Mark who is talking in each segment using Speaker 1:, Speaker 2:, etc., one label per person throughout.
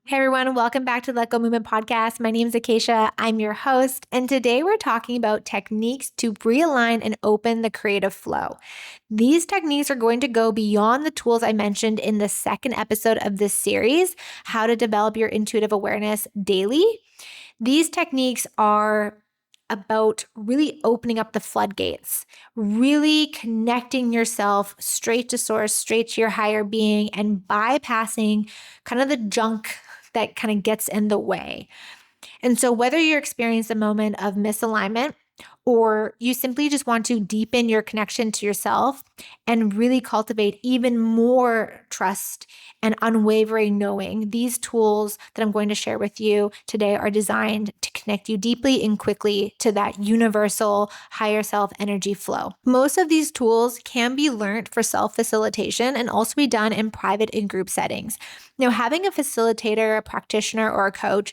Speaker 1: Hey everyone, welcome back to the Let Go Movement Podcast. My name is Akeisha. I'm your host, and today we're talking about techniques to realign and open the creative flow. These techniques are going to go beyond the tools I mentioned in the second episode of this series, How to Develop Your Intuitive Awareness Daily. These techniques are about really opening up the floodgates, really connecting yourself straight to source, straight to your higher being, and bypassing kind of the junk that kind of gets in the way. And so, whether you're experiencing a moment of misalignment or you simply just want to deepen your connection to yourself and really cultivate even more trust and unwavering knowing, these tools that I'm going to share with you today are designed to connect you deeply and quickly to that universal higher self energy flow. Most of these tools can be learned for self-facilitation and also be done in private and group settings. Now, having a facilitator, a practitioner, or a coach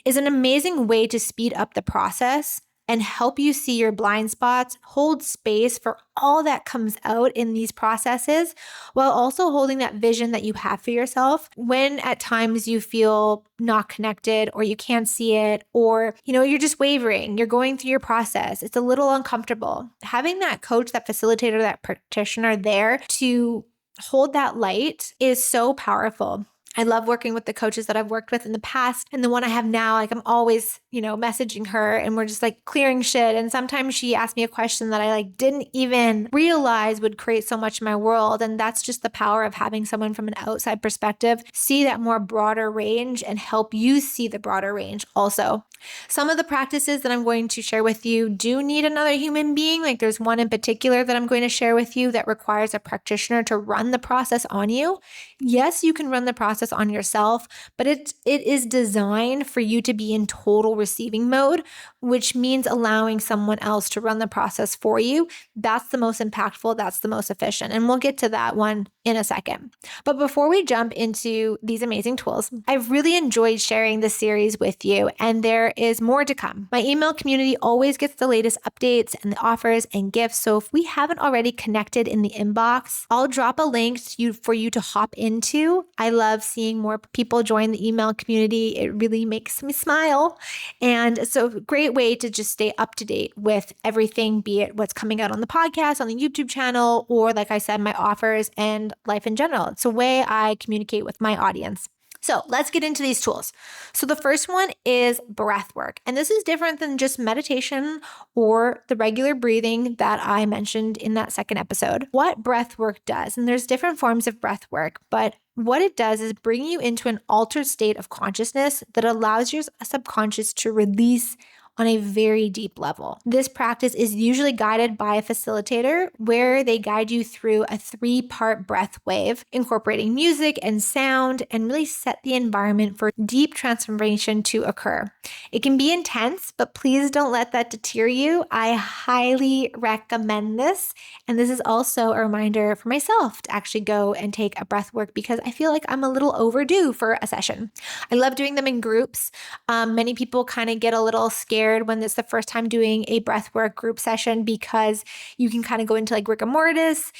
Speaker 1: is an amazing way to speed up the process and help you see your blind spots, hold space for all that comes out in these processes, while also holding that vision that you have for yourself when at times you feel not connected or you can't see it, or you're just wavering, you're going through your process. It's a little uncomfortable. Having that coach, that facilitator, that practitioner there to hold that light is so powerful. I love working with the coaches that I've worked with in the past, and the one I have now, I'm always, messaging her and we're just clearing shit. And sometimes she asked me a question that I didn't even realize would create so much in my world. And that's just the power of having someone from an outside perspective see that more broader range and help you see the broader range also. Some of the practices that I'm going to share with you do need another human being. There's one in particular that I'm going to share with you that requires a practitioner to run the process on you. Yes, you can run the process on yourself, but it is designed for you to be in total receiving mode, which means allowing someone else to run the process for you. That's the most impactful. That's the most efficient. And we'll get to that one in a second. But before we jump into these amazing tools, I've really enjoyed sharing this series with you, and there is more to come. My email community always gets the latest updates and the offers and gifts. So if we haven't already connected in the inbox, I'll drop a link for you to hop into. I love seeing more people join the email community. It really makes me smile. And so great way to just stay up to date with everything, be it what's coming out on the podcast, on the YouTube channel, or like I said, my offers and life in general. It's a way I communicate with my audience. So let's get into these tools. So the first one is breath work. And this is different than just meditation or the regular breathing that I mentioned in that second episode. What breath work does, and there's different forms of breath work, but what it does is bring you into an altered state of consciousness that allows your subconscious to release on a very deep level. This practice is usually guided by a facilitator where they guide you through a 3-part breath wave, incorporating music and sound, and really set the environment for deep transformation to occur. It can be intense, but please don't let that deter you. I highly recommend this. And this is also a reminder for myself to actually go and take a breath work because I feel like I'm a little overdue for a session. I love doing them in groups. Many people kind of get a little scared when it's the first time doing a breathwork group session because you can kind of go into rigor mortis.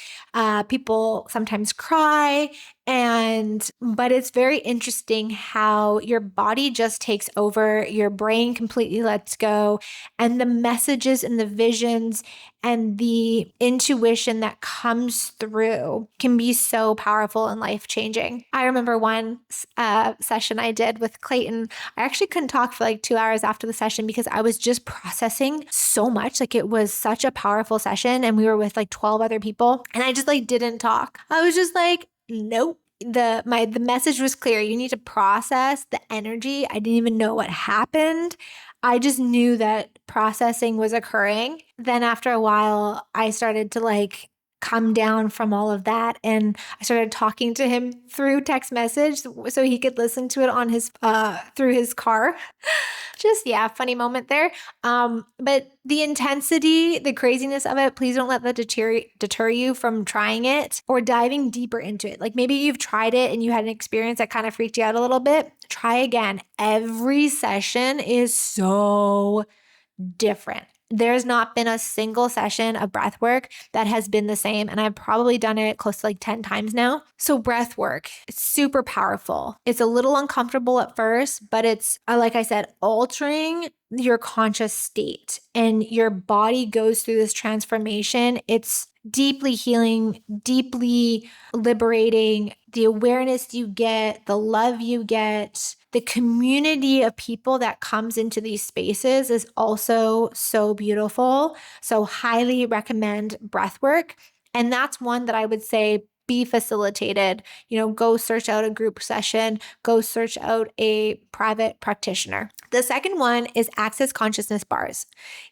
Speaker 1: People sometimes cry. But it's very interesting how your body just takes over, your brain completely lets go, and the messages and the visions and the intuition that comes through can be so powerful and life-changing. I remember one session I did with Clayton. I actually couldn't talk for 2 hours after the session because I was just processing so much. It was such a powerful session, and we were with 12 other people, and I just didn't talk. I was just nope. The message was clear. You need to process the energy. I didn't even know what happened. I just knew that processing was occurring. Then after a while, I started to come down from all of that, and I started talking to him through text message so he could listen to it on his through his car. Just funny moment there. But the intensity, the craziness of it, please don't let that deter you from trying it or diving deeper into it. Maybe you've tried it and you had an experience that kind of freaked you out a little bit. Try again. Every session is so different. There's not been a single session of breath work that has been the same. And I've probably done it close to like 10 times now. So breath work, it's super powerful. It's a little uncomfortable at first, but it's, like I said, altering your conscious state, and your body goes through this transformation. It's deeply healing, deeply liberating. The awareness you get, the love you get, the community of people that comes into these spaces is also so beautiful. So highly recommend breath work. And that's one that I would say be facilitated. Go search out a group session, go search out a private practitioner. The second one is access consciousness bars,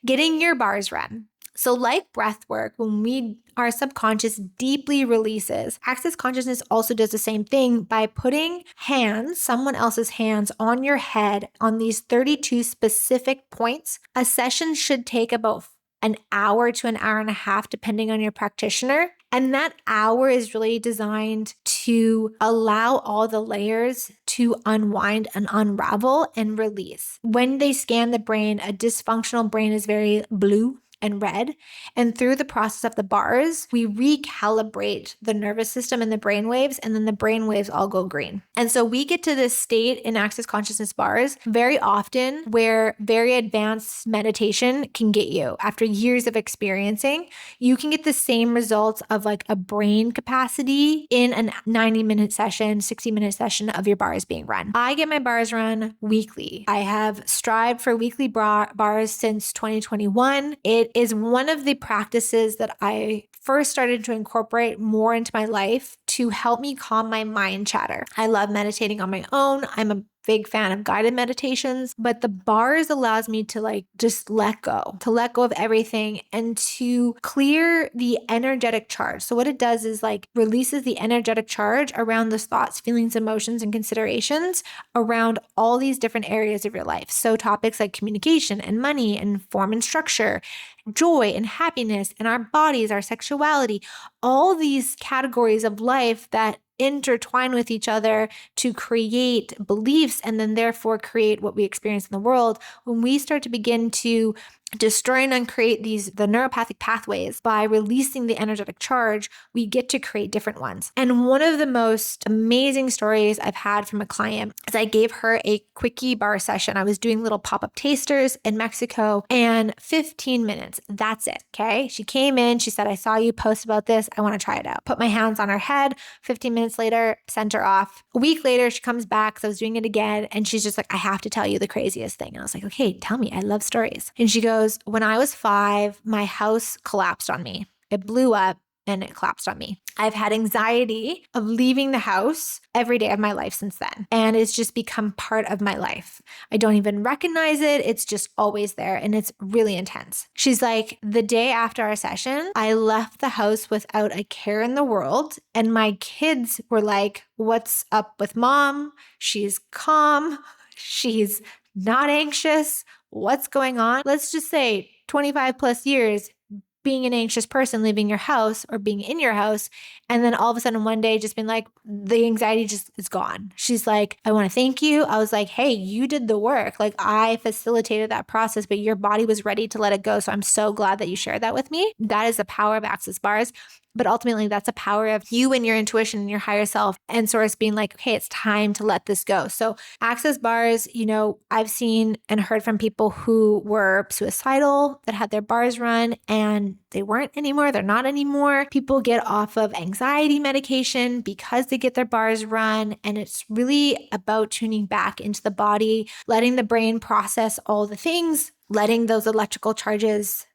Speaker 1: getting your bars run. So like breath work, when our subconscious deeply releases, access consciousness also does the same thing by putting someone else's hands on your head on these 32 specific points. A session should take about an hour to an hour and a half, depending on your practitioner. And that hour is really designed to allow all the layers to unwind and unravel and release. When they scan the brain, a dysfunctional brain is very blue and red. And through the process of the bars, we recalibrate the nervous system and the brain waves, and then the brain waves all go green. And so we get to this state in access consciousness bars very often where very advanced meditation can get you. After years of experiencing, you can get the same results of like a brain capacity in a 90-minute session, 60-minute session of your bars being run. I get my bars run weekly. I have strived for weekly bars since 2021. It is one of the practices that I first started to incorporate more into my life to help me calm my mind chatter. I love meditating on my own. I'm a big fan of guided meditations, but the bars allows me to just let go of everything and to clear the energetic charge. So what it does is releases the energetic charge around those thoughts, feelings, emotions, and considerations around all these different areas of your life. So topics like communication and money and form and structure, joy and happiness and our bodies, our sexuality, all these categories of life that intertwine with each other to create beliefs and then therefore create what we experience in the world. When we start to begin to destroy and uncreate the neuropathic pathways by releasing the energetic charge, we get to create different ones. And one of the most amazing stories I've had from a client is I gave her a quickie bar session. I was doing little pop-up tasters in Mexico, and 15 minutes, that's it, okay? She came in, she said, I saw you post about this, I want to try it out. Put my hands on her head, 15 minutes later, sent her off. A week later, she comes back, so I was doing it again, and she's just like, I have to tell you the craziest thing. And I was like, okay, tell me, I love stories. And she goes, when I was 5, my house collapsed on me. It blew up and it collapsed on me. I've had anxiety of leaving the house every day of my life since then. And it's just become part of my life. I don't even recognize it. It's just always there. And it's really intense. She's like, the day after our session, I left the house without a care in the world. And my kids were like, what's up with mom? She's calm. She's not anxious. What's going on? Let's just say 25 plus years being an anxious person, leaving your house or being in your house. And then all of a sudden one day just being like, the anxiety just is gone. She's like, I want to thank you. I was like, hey, you did the work. I facilitated that process, but your body was ready to let it go. So I'm so glad that you shared that with me. That is the power of access bars. But ultimately, that's a power of you and your intuition and your higher self and source being like, okay, it's time to let this go. So access bars, I've seen and heard from people who were suicidal that had their bars run and they weren't anymore. They're not anymore. People get off of anxiety medication because they get their bars run. And it's really about tuning back into the body, letting the brain process all the things, letting those electrical charges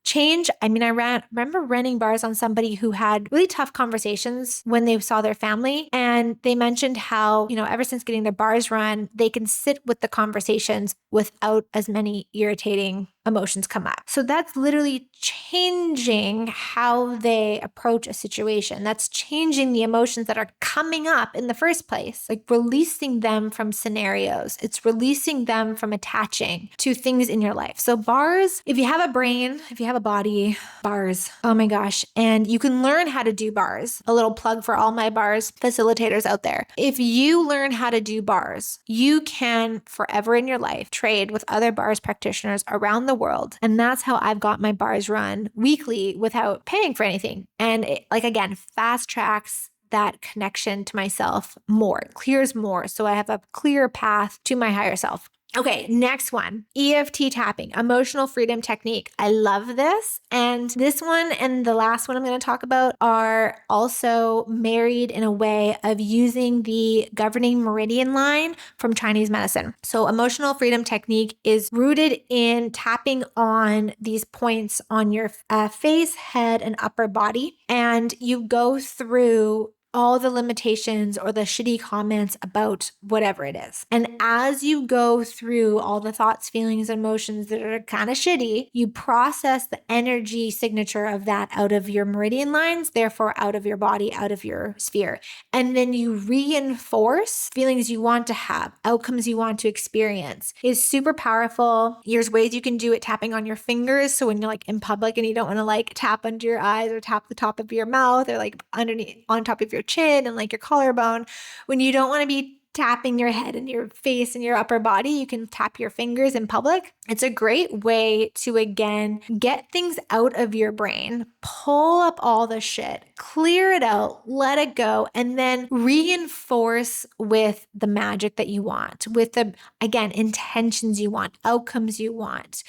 Speaker 1: change. I mean, I remember running bars on somebody who had really tough conversations when they saw their family. And they mentioned how, ever since getting their bars run, they can sit with the conversations without as many irritating emotions come up. So that's literally changing how they approach a situation. That's changing the emotions that are coming up in the first place, releasing them from scenarios. It's releasing them from attaching to things in your life. So bars, if you have a brain, if you have a body, bars, oh my gosh. And you can learn how to do bars. A little plug for all my bars facilitators out there. If you learn how to do bars, you can forever in your life trade with other bars practitioners around the the world. And that's how I've got my bars run weekly without paying for anything. And it, like, again, fast tracks that connection to myself more, clears more. So I have a clear path to my higher self. Okay, next one, EFT tapping, emotional freedom technique. I love this. And this one and the last one I'm going to talk about are also married in a way of using the governing meridian line from Chinese medicine. So emotional freedom technique is rooted in tapping on these points on your face, head, and upper body. And you go through all the limitations or the shitty comments about whatever it is. And as you go through all the thoughts, feelings, emotions that are kind of shitty, you process the energy signature of that out of your meridian lines, therefore out of your body, out of your sphere. And then you reinforce feelings you want to have, outcomes you want to experience. It's super powerful. There's ways you can do it tapping on your fingers. So when you're like in public and you don't want to like tap under your eyes or tap the top of your mouth or like underneath on top of your chin and like your collarbone, when you don't want to be tapping your head and your face and your upper body, you can tap your fingers in public. It's a great way to, again, get things out of your brain, pull up all the shit, clear it out, let it go, and then reinforce with the magic that you want, with the, again, intentions you want, outcomes you want,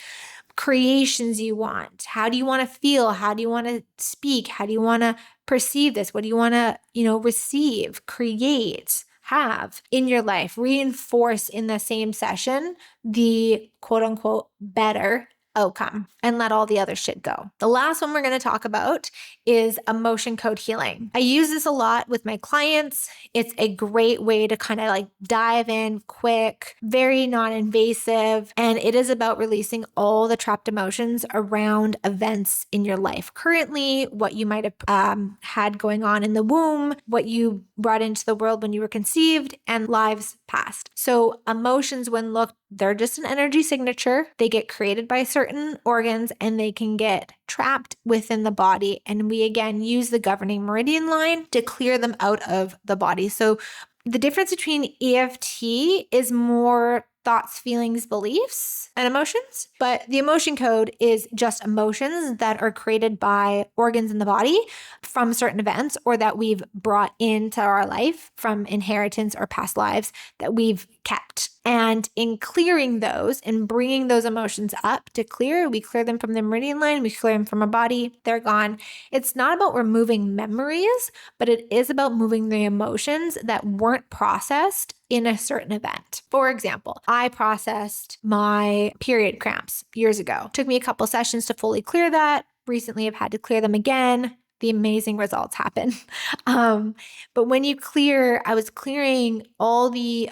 Speaker 1: creations you want. How do you want to feel? How do you want to speak? How do you want to perceive this? What do you want to, receive, create, have in your life? Reinforce in the same session the quote unquote better outcome and let all the other shit go. The last one we're going to talk about is emotion code healing. I use this a lot with my clients. It's a great way to kind of like dive in quick, very non-invasive, and it is about releasing all the trapped emotions around events in your life currently, what you might have had going on in the womb, what you brought into the world when you were conceived, and lives past. So emotions, when looked, they're just an energy signature. They get created by certain organs and they can get trapped within the body. And we again use the governing meridian line to clear them out of the body. So the difference between EFT is more thoughts, feelings, beliefs, and emotions. But the emotion code is just emotions that are created by organs in the body from certain events or that we've brought into our life from inheritance or past lives that we've kept. And in clearing those and bringing those emotions up to clear, we clear them from the meridian line, we clear them from our body, they're gone. It's not about removing memories, but it is about moving the emotions that weren't processed in a certain event. For example, I processed my period cramps years ago. Took me a couple sessions to fully clear that. Recently, I've had to clear them again. The amazing results happen. But when you clear, I was clearing all the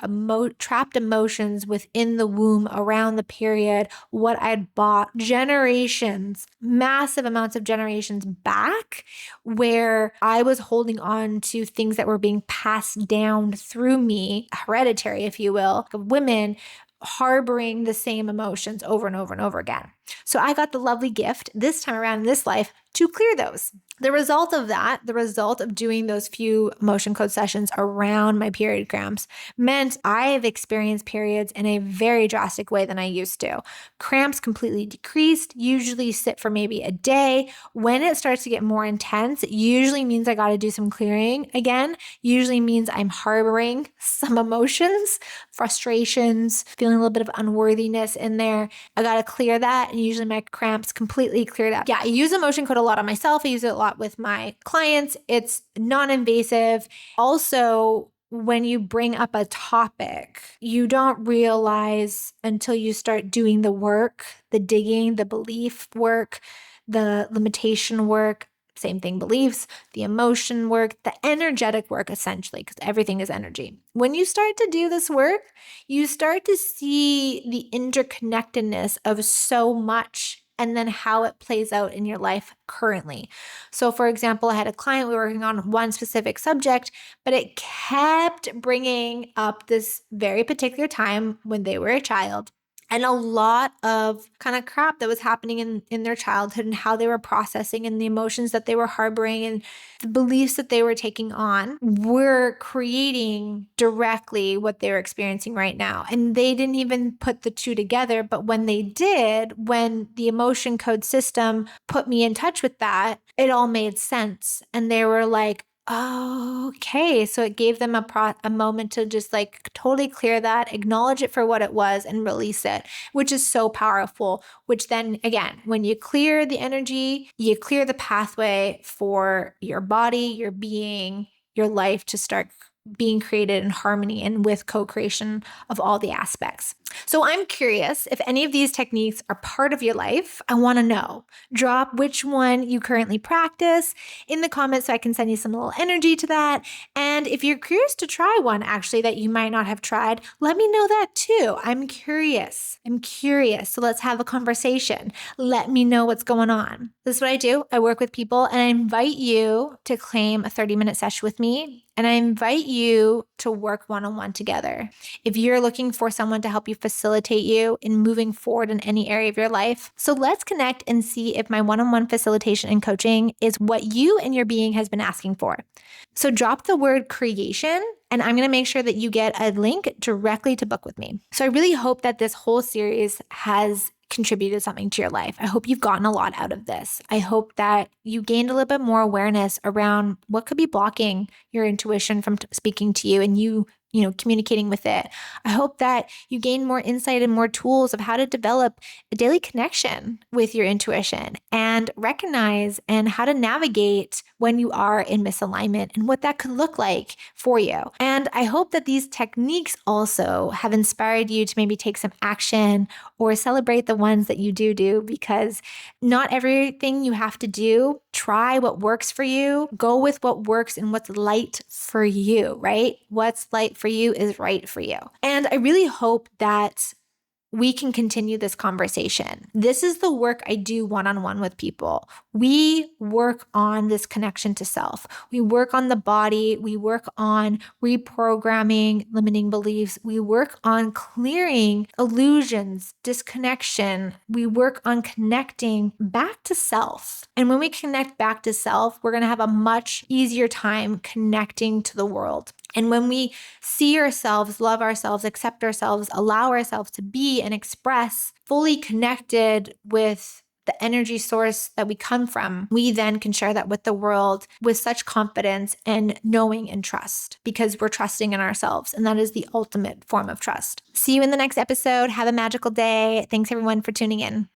Speaker 1: trapped emotions within the womb around the period, what I'd bought generations, massive amounts of generations back, where I was holding on to things that were being passed down through me, hereditary, if you will, of women harboring the same emotions over and over and over again. So I got the lovely gift this time around in this life to clear those. The result of that, the result of doing those few emotion code sessions around my period cramps meant I've experienced periods in a very drastic way than I used to. Cramps completely decreased, usually sit for maybe a day. When it starts to get more intense, it usually means I got to do some clearing again. Usually means I'm harboring some emotions, frustrations, feeling a little bit of unworthiness in there. I got to clear that, and usually my cramps completely cleared up. Yeah, I use emotion code a lot on myself. I use it a lot with my clients. It's non-invasive. Also, when you bring up a topic, you don't realize until you start doing the work, the digging, the belief work, the limitation work, same thing, beliefs, the emotion work, the energetic work, essentially, because everything is energy. When you start to do this work, you start to see the interconnectedness of so much and then how it plays out in your life currently. So for example, I had a client, we were working on one specific subject, but it kept bringing up this very particular time when they were a child. and a lot of kind of crap that was happening in their childhood and how they were processing and the emotions that they were harboring and the beliefs that they were taking on were creating directly what they're experiencing right now. And they didn't even put the two together. But when they did, when the emotion code system put me in touch with that, it all made sense. And they were like, oh, okay. So it gave them a moment to just like totally clear that, acknowledge it for what it was and release it, which is so powerful. Which then again, when you clear the energy, you clear the pathway for your body, your being, your life to start being created in harmony and with co-creation of all the aspects. So I'm curious if any of these techniques are part of your life. I want to know. Drop which one you currently practice in the comments so I can send you some little energy to that. And if you're curious to try one actually that you might not have tried, let me know that too. I'm curious. So let's have a conversation. Let me know what's going on. This is what I do. I work with people and I invite you to claim a 30-minute session with me. And I invite you to work one-on-one together. If you're looking for someone to help you facilitate you in moving forward in any area of your life. So let's connect and see if my one-on-one facilitation and coaching is what you and your being has been asking for. So drop the word creation and I'm going to make sure that you get a link directly to book with me. So I really hope that this whole series has contributed something to your life. I hope you've gotten a lot out of this. I hope that you gained a little bit more awareness around what could be blocking your intuition from speaking to you and you communicating with it. I hope that you gain more insight and more tools of how to develop a daily connection with your intuition and recognize and how to navigate when you are in misalignment and what that could look like for you. And I hope that these techniques also have inspired you to maybe take some action or celebrate the ones that you do because not everything you have to do. Try what works for you. Go with what works and what's light for you, right? What's light for you is right for you. And I really hope that we can continue this conversation. This is the work I do one-on-one with people. We work on this connection to self. We work on the body. We work on reprogramming limiting beliefs. We work on clearing illusions, disconnection. We work on connecting back to self. And when we connect back to self, we're going to have a much easier time connecting to the world. And when we see ourselves, love ourselves, accept ourselves, allow ourselves to be and express fully connected with the energy source that we come from, we then can share that with the world with such confidence and knowing and trust because we're trusting in ourselves. And that is the ultimate form of trust. See you in the next episode. Have a magical day. Thanks everyone for tuning in.